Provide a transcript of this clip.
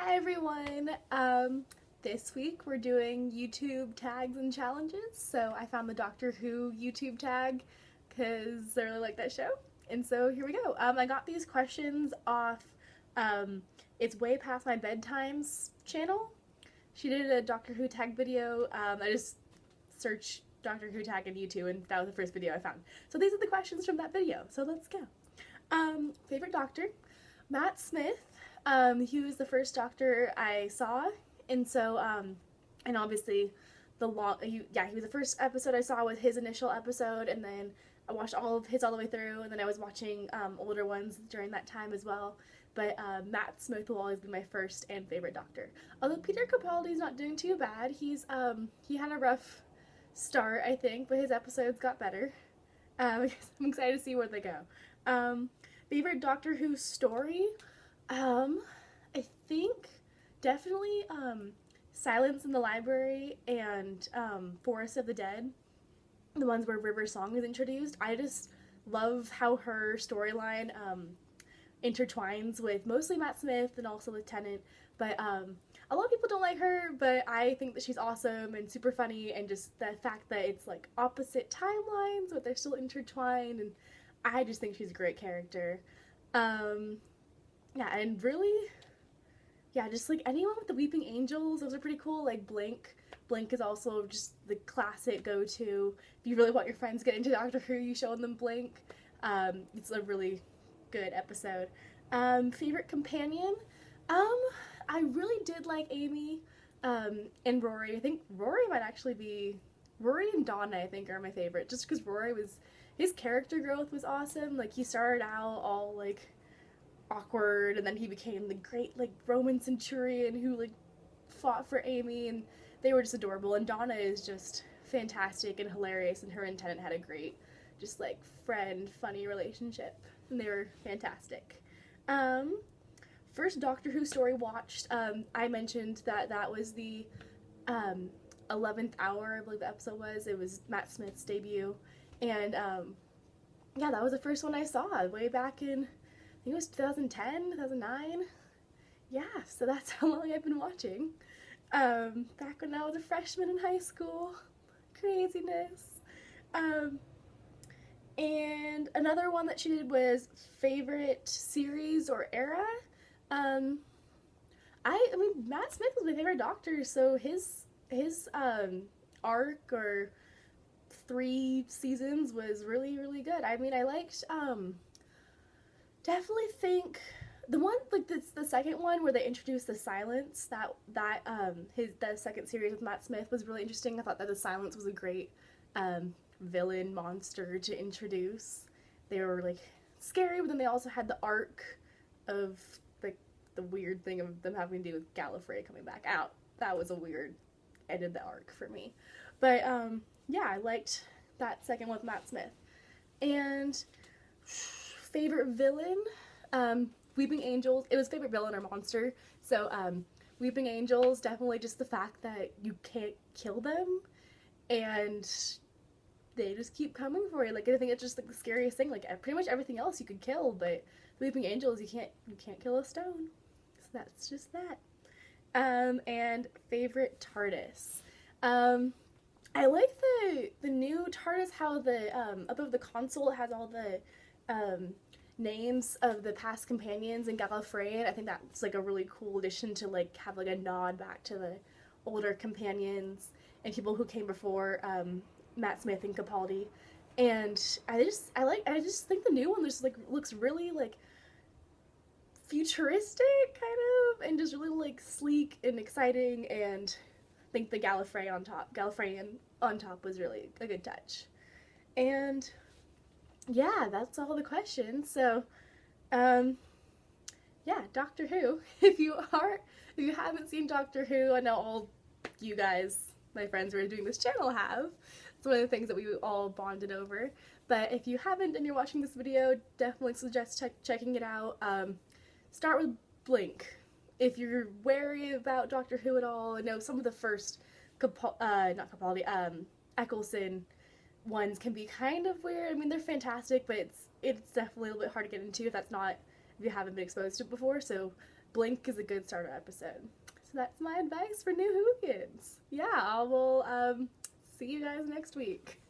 Hi everyone! This week we're doing YouTube tags and challenges. So I found the Doctor Who YouTube tag because I really like that show. And so here we go. I got these questions off It's Way Past My Bedtime's channel. She did a Doctor Who tag video. I just searched Doctor Who tag in YouTube and that was the first video I found. So these are the questions from that video. So let's go. Favorite Doctor? Matt Smith. He was the first Doctor I saw, and so and obviously he was the first episode I saw was his initial episode, and then I watched all of his all the way through, and then I was watching older ones during that time as well. But Matt Smith will always be my first and favorite Doctor. Although Peter Capaldi's not doing too bad. He had a rough start, I think, but his episodes got better. I'm excited to see where they go. Favorite Doctor Who story? I think definitely Silence in the Library and Forest of the Dead, the ones where River Song is introduced. I just love how her storyline intertwines with mostly Matt Smith and also with Tennant, but a lot of people don't like her, but I think that she's awesome and super funny, and just the fact that it's like opposite timelines but they're still intertwined, and I just think she's a great character. Yeah, and really, yeah, just like anyone with the Weeping Angels, those are pretty cool. Like Blink. Blink is also just the classic go-to. If you really want your friends to get into Doctor Who, you show them Blink. It's a really good episode. Favorite companion? I really did like Amy and Rory. I think Rory might actually be... Rory and Donna, I think, are my favorite. Just because Rory was... His character growth was awesome. Like, he started out all, like, awkward, and then he became the great, like, Roman centurion who, like, fought for Amy, and they were just adorable. And Donna is just fantastic and hilarious, and her and Tennant had a great, just, like, friend, funny relationship, and they were fantastic. First Doctor Who story watched, I mentioned that was the 11th hour, I believe the episode was. It was Matt Smith's debut, and yeah, that was the first one I saw way back in, I think it was 2010, 2009. Yeah, so that's how long I've been watching. Back when I was a freshman in high school. Craziness. And another one that she did was favorite series or era. Um, I mean, Matt Smith was my favorite Doctor, so his arc or 3 seasons was really, really good. I mean, I liked, definitely think the one, like, the second one where they introduced the silence, the second series with Matt Smith was really interesting. I thought that the silence was a great villain monster to introduce. They were, like, scary, but then they also had the arc of, like, the weird thing of them having to do with Gallifrey coming back out. That was a weird end of the arc for me. But yeah, I liked that second one with Matt Smith. And favorite villain, Weeping Angels. It was favorite villain or monster. So Weeping Angels, definitely just the fact that you can't kill them, and they just keep coming for you. Like, I think it's just like the scariest thing. Like, pretty much everything else you could kill, but Weeping Angels, you can't kill a stone. So that's just that. And favorite TARDIS. I like the new TARDIS, how the above the console it has all the names of the past companions in Gallifreyan. I think that's like a really cool addition to like have like a nod back to the older companions and people who came before Matt Smith and Capaldi. And I just think the new one just like looks really like futuristic kind of, and just really like sleek and exciting, and I think the Gallifreyan on top was really a good touch. And yeah, that's all the questions. So yeah, Doctor Who. If you haven't seen Doctor Who, I know all you guys, my friends who are doing this channel, have. It's one of the things that we all bonded over. But if you haven't and you're watching this video, definitely suggest checking it out. Start with Blink. If you're wary about Doctor Who at all, I know some of the first not Capaldi, Eccleston ones can be kind of weird. I mean, they're fantastic, but it's definitely a little bit hard to get into if you haven't been exposed to it before. So Blink is a good starter episode. So that's my advice for new Who kids. Yeah, I will see you guys next week.